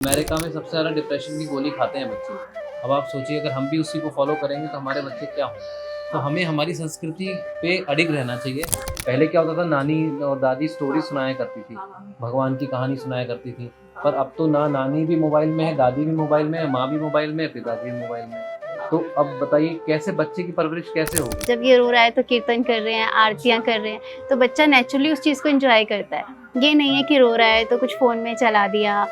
America में सबसे ज़्यादा डिप्रेशन की गोली खाते हैं बच्चे। अब आप सोचिए अगर हम भी उसी को फॉलो करेंगे तो हमारे बच्चे क्या होंगे। तो हमें हमारी संस्कृति पे अडिग रहना चाहिए। पहले क्या होता था, नानी और दादी स्टोरी सुनाया करती थी, भगवान की कहानी सुनाया करती थी। पर अब तो ना नानी भी मोबाइल में है, दादी भी मोबाइल में है, माँ भी मोबाइल में है, पिताजी भी मोबाइल में है। तो अब बताइए कैसे बच्चे की परवरिश कैसे होगी। जब ये रो रहा है तो कीर्तन कर रहे हैं, आरतियाँ कर रहे हैं, तो बच्चा नेचुरली उस चीज़ को एंजॉय करता है। ये नहीं है कि रो रहा है तो कुछ फ़ोन में चला दिया,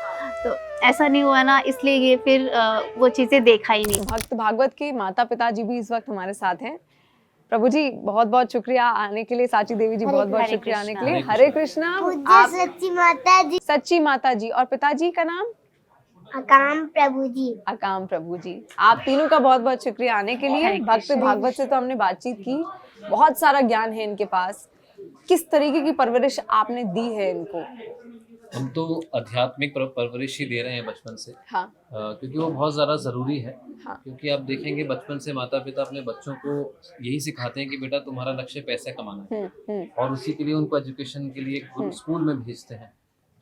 तो ऐसा नहीं हुआ ना, इसलिए ये फिर वो चीज़ें देखा ही नहीं। भक्त भागवत के माता पिता जी भी इस वक्त हमारे साथ हैं। प्रभु जी बहुत बहुत शुक्रिया आने के लिए, साची देवी जी बहुत बहुत हरे शुक्रिया आने के कृष्णा। लिए। हरे कृष्णा। आप सच्ची माता जी, सच्ची माता जी और पिताजी का नाम अकाम प्रभु जी। अकाम प्रभु जी। आप तीनों का बहुत बहुत शुक्रिया आने के लिए। भक्त भागवत से तो हमने बातचीत की, बहुत सारा ज्ञान है इनके पास। किस तरीके की परवरिश आपने दी है इनको? हम तो आध्यात्मिक परवरिश ही दे रहे हैं बचपन से। हाँ क्योंकि वो बहुत ज़्यादा ज़रूरी है। हाँ क्योंकि आप देखेंगे बचपन से माता पिता अपने बच्चों को यही सिखाते हैं कि बेटा तुम्हारा लक्ष्य पैसे कमाना है, और उसी के लिए उनको एजुकेशन के लिए स्कूल में भेजते हैं।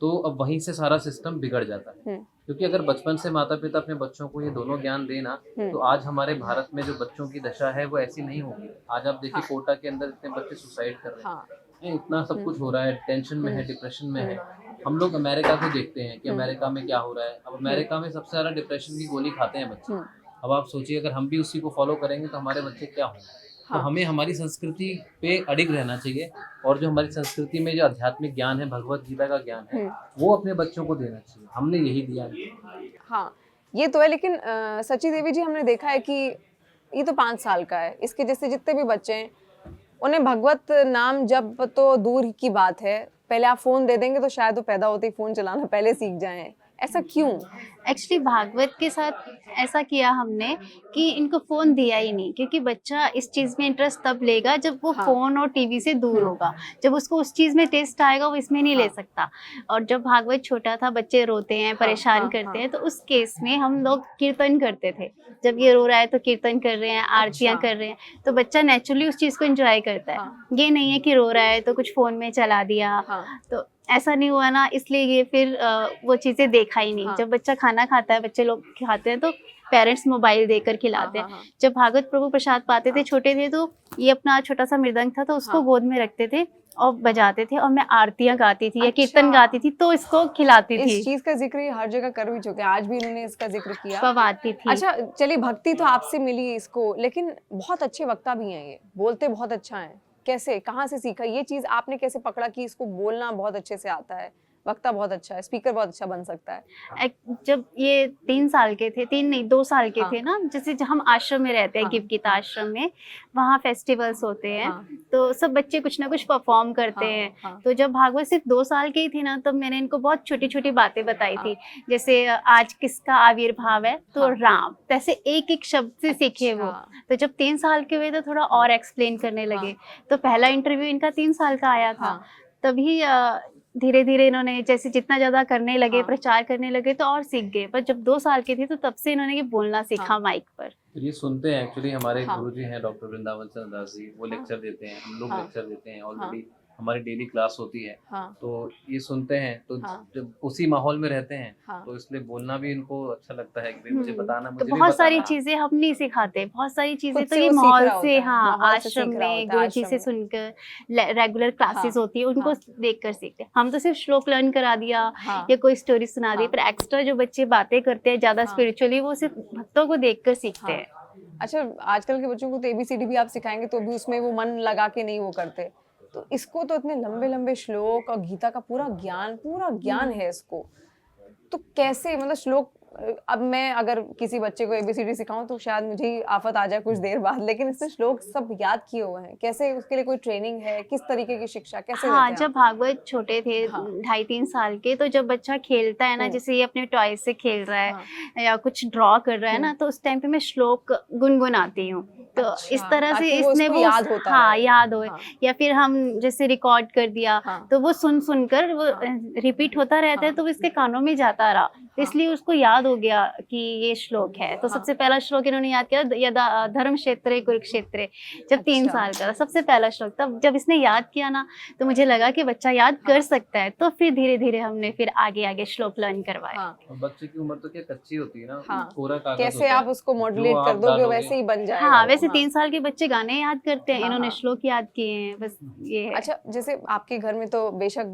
तो अब वहीं से सारा सिस्टम बिगड़ जाता है। क्योंकि अगर बचपन से माता पिता अपने बच्चों को ये दोनों ज्ञान देना, तो आज हमारे भारत में जो बच्चों की दशा है वो ऐसी नहीं होगी। आज आप देखिए कोटा के अंदर इतने बच्चे सुसाइड कर रहे हैं, इतना सब कुछ हो रहा है, टेंशन में है, डिप्रेशन में है। हम लोग अमेरिका को देखते हैं कि अमेरिका में क्या हो रहा है। अब अमेरिका में सबसे ज़्यादा डिप्रेशन की गोली खाते हैं बच्चे। अब आप सोचिए अगर हम भी उसी को फॉलो करेंगे तो हमारे बच्चे क्या होंगे। तो हमें हमारी संस्कृति पे अडिग रहना चाहिए, और जो हमारी संस्कृति में जो आध्यात्मिक ज्ञान है, भगवत गीता का ज्ञान है, वो अपने बच्चों को देना चाहिए। हमने यही दिया है। हाँ, ये तो है। लेकिन सची देवी जी, हमने देखा है कि ये तो 5 साल का है, इसके जैसे जितने भी बच्चे हैं उन्हें भगवत नाम जब तो दूर की बात है। पहले आप फोन दे देंगे तो शायद वो पैदा होते ही फोन चलाना पहले सीख जाएं। ऐसा क्यों? एक्चुअली भागवत के साथ ऐसा किया हमने कि इनको फ़ोन दिया ही नहीं, क्योंकि बच्चा इस चीज़ में इंटरेस्ट तब लेगा जब वो फ़ोन और टीवी से दूर होगा। जब उसको उस चीज़ में टेस्ट आएगा वो इसमें नहीं ले सकता। और जब भागवत छोटा था, बच्चे रोते हैं, परेशान करते हैं, तो उस केस में हम लोग कीर्तन करते थे। जब ये रो रहा है तो कीर्तन कर रहे हैं, आरतियाँ कर रहे हैं, तो बच्चा नेचुरली उस चीज़ को एंजॉय करता है। ये नहीं है कि रो रहा है तो कुछ फ़ोन में चला दिया, तो ऐसा नहीं हुआ ना, इसलिए ये फिर वो चीज़ें देखा ही नहीं। जब बच्चा खाना खाता है, बच्चे लोग खाते हैं तो पेरेंट्स मोबाइल देकर खिलाते हैं। जब भागवत प्रभु प्रसाद पाते थे, छोटे थे, तो ये अपना छोटा सा मृदंग था तो उसको गोद में रखते थे और बजाते थे, और मैं आरतियाँ गाती थी या कीर्तन गाती थी तो इसको खिलाती थी। इस चीज का जिक्र ये हर जगह कर भी चुके हैं, आज भी इन्होंने इसका जिक्र किया। पवाती थी। अच्छा चलिए, भक्ति तो आपसे मिली इसको, लेकिन बहुत अच्छे वक्ता भी हैं, ये बोलते बहुत अच्छा है। कैसे, कहाँ से सीखा ये चीज आपने? कैसे पकड़ा कि इसको बोलना बहुत अच्छे से आता है, वक्ता बहुत अच्छा है, स्पीकर बहुत अच्छा बन सकता है? जब ये 3 साल के थे, 3 नहीं 2 साल के थे ना, जैसे हम आश्रम में रहते हैं, गिव गीता आश्रम में, वहाँ फेस्टिवल्स होते हैं, तो सब बच्चे कुछ ना कुछ परफॉर्म करते हैं। तो जब भागवत सिर्फ 2 साल के ही थे ना, तब मैंने इनको बहुत छोटी छोटी बातें बताई थी। जैसे आज किसका आविर्भाव है, तो राम, ऐसे एक एक शब्द से सीखे वो। तो जब 3 साल के हुए तो थोड़ा और एक्सप्लेन करने लगे। तो पहला इंटरव्यू इनका 3 साल का आया था। तभी धीरे धीरे इन्होंने जैसे जितना ज्यादा करने लगे, प्रचार करने लगे, तो और सीख गए। पर जब 2 साल के थे तो तब से इन्होंने ये बोलना सीखा माइक पर। तो ये सुनते हैं। एक्चुअली हमारे गुरुजी हैं डॉक्टर वृंदावन चंद्र दास जी, वो लेक्चर देते हैं, हम लोग लेक्चर देते हैं। ऑलरेडी हमारी डेली क्लास होती है, तो ये सुनते हैं। तो जब उसी माहौल में रहते हैं तो इसलिए बोलना भी इनको अच्छा लगता है कि भाई मुझे बताना, मुझे तो बहुत सारी चीजें हम नहीं सिखाते, बहुत सारी चीजें तो ये वो माहौल सीख रहा से, होता है, माहौल से आश्रम सीख रहा में होता है, गुरुजी से सुनकर, रेगुलर क्लासेस होती है, उनको देखकर सीखते हैं। हम तो सिर्फ श्लोक लर्न करा दिया या कोई स्टोरी सुना दी, पर एक्स्ट्रा जो बच्चे बातें करते हैं ज्यादा स्पिरिचुअली, वो सिर्फ भक्तों को देखकर सीखते हैं। अच्छा, आजकल के बच्चों को तो एबीसीडी भी आप सिखाएंगे तो भी उसमें वो मन लगा के नहीं वो करते। तो इसको तो इतने लंबे लंबे श्लोक और गीता का पूरा ज्ञान है इसको। तो कैसे, मतलब श्लोक, अब मैं अगर किसी बच्चे को एबीसीडी सिखाऊं तो शायद मुझे ही आफत आ जाए कुछ देर बाद, लेकिन इससे श्लोक सब याद किए हुए हैं। कैसे, उसके लिए कोई ट्रेनिंग है? किस तरीके की शिक्षा कैसे देते हैं? जब भागवत छोटे थे, 2.5-3 साल के, तो जब बच्चा खेलता है ना, जैसे ये अपने टॉय से खेल रहा है या कुछ ड्रॉ कर रहा है ना, तो उस टाइम पे मैं श्लोक गुनगुनाती हूँ। तो इस तरह से इसने वो याद होता है। याद हो। या फिर हम जैसे रिकॉर्ड कर दिया तो वो सुन सुनकर वो रिपीट होता रहता है, तो वो इसके कानों में जाता रहा। तो इसलिए उसको याद हो गया कि ये श्लोक है। तो सबसे पहला श्लोक इन्होंने याद किया, यदा धर्म क्षेत्रे कुरुक्षेत्रे, जब 3 साल का था सबसे पहला श्लोक। तब जब इसने याद किया ना तो मुझे लगा कि बच्चा याद कर सकता है, तो फिर धीरे धीरे हमने फिर आगे आगे श्लोक लर्न करवाया। हाँ। बच्चे की उम्र तो क्या कच्ची होती है ना, हाँ। कोरा कागज कैसे होता आप है। उसको मॉड्यूलेट जो कर आप दोगे डालोगे- वैसे ही बन जाएगा। हाँ, वैसे हाँ। 3 साल के बच्चे गाने याद करते हैं, हाँ, इन्होंने हाँ। श्लोक याद किए हैं, बस ये है। अच्छा, जैसे आपके घर में तो बेशक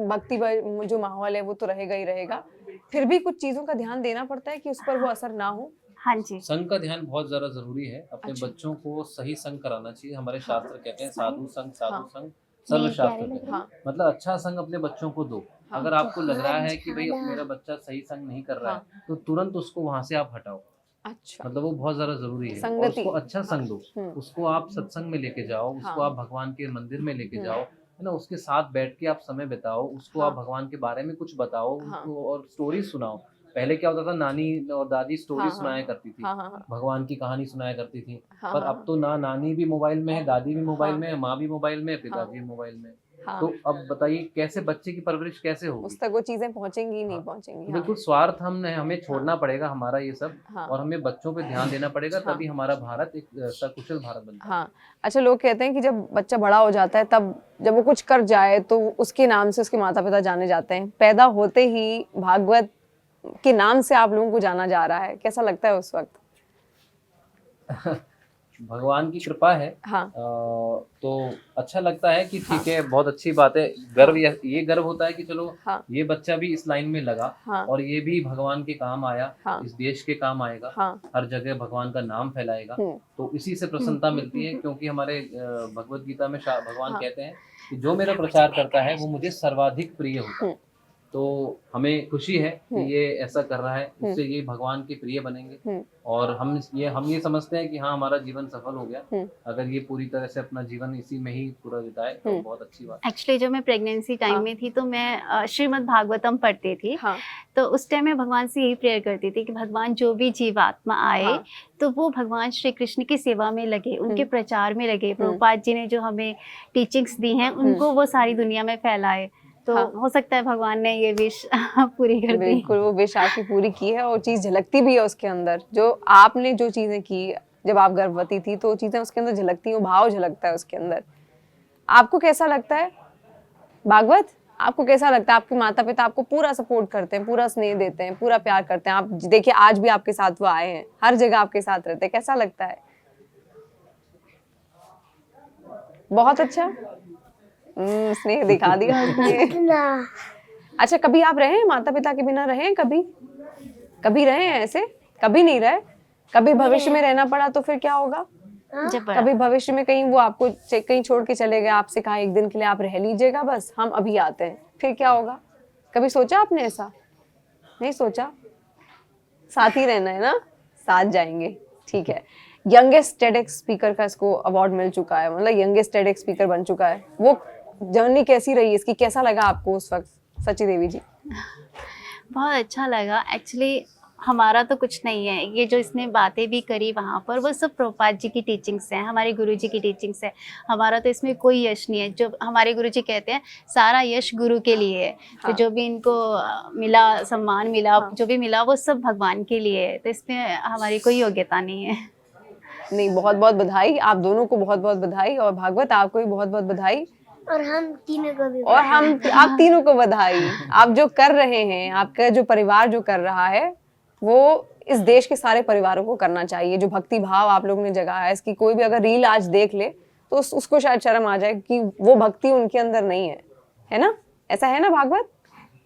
भक्ति जो माहौल है वो तो रहेगा ही रहेगा, फिर भी कुछ चीजों का ध्यान देना पड़ता है कि उस पर वो असर ना हो। हाँ जी। संघ का ध्यान बहुत ज्यादा जरूरी है। अपने अच्छा। बच्चों को सही संघ कराना चाहिए। हमारे शास्त्र कहते हैं साधु संघ, साधु हाँ। संघ सर्व शास्त्र कहते हैं। हाँ। मतलब अच्छा संघ अपने बच्चों को दो। हाँ। अगर आपको लग रहा है कि भाई अब मेरा बच्चा सही संघ नहीं कर रहा है तो तुरंत उसको वहां से आप हटाओ। अच्छा। मतलब वो बहुत ज्यादा जरूरी है। और संगति। उसको अच्छा संग दो। उसको आप सत्संग में लेके जाओ, उसको हाँ। आप भगवान के मंदिर में लेके जाओ, है ना, उसके साथ बैठ के आप समय बिताओ, उसको हाँ। आप भगवान के बारे में कुछ बताओ, हाँ। उसको और स्टोरी सुनाओ। पहले क्या होता था, नानी और दादी स्टोरी हाँ, सुनाया करती थी, हाँ, हाँ, भगवान की कहानी सुनाया करती थी। हाँ, पर हाँ। अब तो ना नानी भी मोबाइल में है, दादी भी मोबाइल हाँ। में है, माँ भी मोबाइल में है, पिता हाँ। भी मोबाइल में है। हाँ। तो अब बताइए कैसे बच्चे की परवरिश कैसे होगी? उस तक वो चीजें पहुंचेंगी ही नहीं हाँ। पहुंचेंगी। तो हाँ। बिल्कुल स्वार्थ हमें छोड़ना पड़ेगा, हमारा ये सब, हाँ। और हमें बच्चों पे ध्यान देना पड़ेगा, हाँ। तभी हमारा भारत एक सकुशल भारत बनता है। हाँ। अच्छा, लोग कहते हैं कि जब बच्चा बड़ा हो जाता है तब जब वो कुछ कर जाए तो उसके नाम से उसके माता पिता जाने जाते हैं। पैदा होते ही भागवत के नाम से आप लोगों को जाना जा रहा है, कैसा लगता है उस वक्त? भगवान की कृपा है। हाँ। तो अच्छा लगता है कि ठीक है, बहुत अच्छी बात है। गर्व ये गर्व होता है कि चलो हाँ। ये बच्चा भी इस लाइन में लगा, हाँ। और ये भी भगवान के काम आया, हाँ। इस देश के काम आएगा, हाँ। हर जगह भगवान का नाम फैलाएगा। तो इसी से प्रसन्नता मिलती है, क्योंकि हमारे भगवत गीता में भगवान हाँ। कहते हैं कि जो मेरा प्रचार करता है वो मुझे सर्वाधिक प्रिय होता है। तो हमें खुशी है कि ये ऐसा कर रहा है, उससे ये भगवान के प्रिय बनेंगे। और हम ये समझते हैं कि हाँ, हमारा जीवन सफल हो गया अगर ये पूरी तरह से अपना जीवन इसी में ही पूरा बिताए, तो बहुत अच्छी बात। एक्चुअली जब मैं प्रेगनेंसी टाइम में थी तो मैं श्रीमद् भागवतम पढ़ती थी। हाँ। तो उस टाइम मैं भगवान से यही प्रेयर करती थी कि भगवान जो भी जीवात्मा आए, हाँ। तो वो भगवान श्री कृष्ण की सेवा में लगे, उनके प्रचार में लगे। प्रभुपाद जी ने जो हमें टीचिंग्स दी हैं उनको वो सारी दुनिया में फैलाए। तो हाँ। हो सकता है भगवान ने ये विश पूरी कर दी। बिल्कुल, वो विश आपकी पूरी की है, और चीज झलकती भी है उसके अंदर। जो आपने जो चीजें की जब आप गर्भवती थी, तो चीजें उसके अंदर झलकती हैं, वो भाव झलकता है उसके अंदर। आपको कैसा लगता है भागवत? आपको कैसा लगता है? आपके माता पिता आपको पूरा सपोर्ट करते हैं, पूरा स्नेह देते हैं, पूरा प्यार करते हैं। आप देखिए आज भी आपके साथ वो आए हैं, हर जगह आपके साथ रहते हैं, कैसा लगता है? बहुत अच्छा। स्नेह दिखा दिया उसने। ना अच्छा, कभी आप रहे हैं माता पिता के बिना? रहे हैं कभी रहे हैं ऐसे? कभी नहीं रहे? कभी भविष्य में रहना पड़ा तो फिर क्या होगा? जब कभी भविष्य में कहीं वो आपको कहीं छोड़ के चले गए, आपसे कहा एक दिन के लिए आप रह लीजिएगा, बस हम अभी आते हैं, फिर क्या होगा? कभी सोचा आपने ऐसा? नहीं सोचा? साथ ही रहना है ना, साथ जाएंगे। ठीक है। यंगेस्ट टेडेक्स स्पीकर का इसको अवार्ड मिल चुका है, मतलब यंगेस्ट टेडेक्स स्पीकर बन चुका है। वो जर्नी कैसी रही इसकी, कैसा लगा आपको उस वक्त सची देवी जी? बहुत अच्छा लगा। एक्चुअली हमारा तो कुछ नहीं है, ये जो इसने बातें भी करी वहाँ पर वो सब प्रभुपाद जी की टीचिंग्स हैं, हमारे गुरु जी की टीचिंग्स है। हमारा तो इसमें कोई यश नहीं है। जो हमारे गुरु जी कहते हैं सारा यश गुरु के लिए है। हाँ। तो जो भी इनको मिला, सम्मान मिला, जो भी मिला वो सब भगवान के लिए है। तो इसमें हमारी कोई योग्यता नहीं है। नहीं, बहुत बहुत बधाई आप दोनों को, बहुत बहुत बधाई। और भागवत आपको भी बहुत बहुत बधाई। और हम तीनों को भी और आप तीनों को बधाई। आप जो कर रहे हैं, आपका जो परिवार जो कर रहा है, वो इस देश के सारे परिवारों को करना चाहिए। जो भक्ति भाव आप लोगों ने जगाया है, इसकी कोई भी अगर रील आज देख ले तो उसको शायद शर्म आ जाए कि वो भक्ति उनके अंदर नहीं है ना? ऐसा है ना भागवत?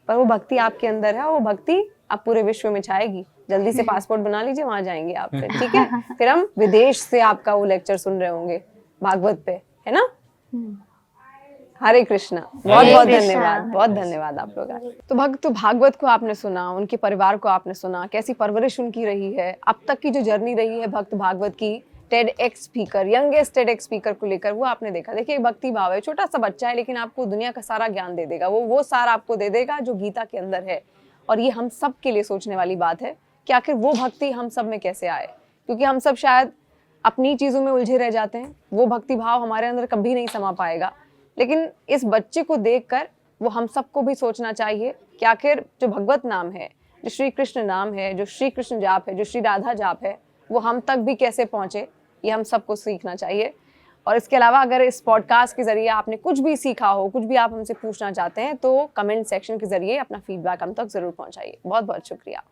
पर वो भक्ति आपके अंदर है, वो भक्ति आप पूरे विश्व में छाएगी। जल्दी से पासपोर्ट बना लीजिए, वहां जाएंगे आप फिर, ठीक है? फिर हम विदेश से आपका वो लेक्चर सुन रहे होंगे भागवत पे, है ना? हरे कृष्णा। बहुत बहुत धन्यवाद, बहुत धन्यवाद आप लोग। तो भागवत को आपने सुना, उनके परिवार को आपने सुना, कैसी परवरिश उनकी रही है, अब तक की जो जर्नी रही है भक्त भागवत की, TEDx speaker, youngest TEDx speaker को लेकर, वो आपने देखा। देखिए, भक्ति भाव है, छोटा सा बच्चा है लेकिन आपको दुनिया का सारा ज्ञान दे देगा। वो सारा आपको दे देगा जो गीता के अंदर है। और ये हम सब के लिए सोचने वाली बात है कि आखिर वो भक्ति हम सब में कैसे आए, क्योंकि हम सब शायद अपनी चीजों में उलझे रह जाते हैं। वो भक्ति भाव हमारे अंदर कभी नहीं समा पाएगा। लेकिन इस बच्चे को देखकर वो हम सबको भी सोचना चाहिए कि आखिर जो भगवत नाम है, जो श्री कृष्ण नाम है, जो श्री कृष्ण जाप है, जो श्री राधा जाप है, वो हम तक भी कैसे पहुँचे, ये हम सबको सीखना चाहिए। और इसके अलावा अगर इस पॉडकास्ट के ज़रिए आपने कुछ भी सीखा हो, कुछ भी आप हमसे पूछना चाहते हैं, तो कमेंट सेक्शन के ज़रिए अपना फीडबैक हम तक ज़रूर पहुँचाइए। बहुत बहुत शुक्रिया।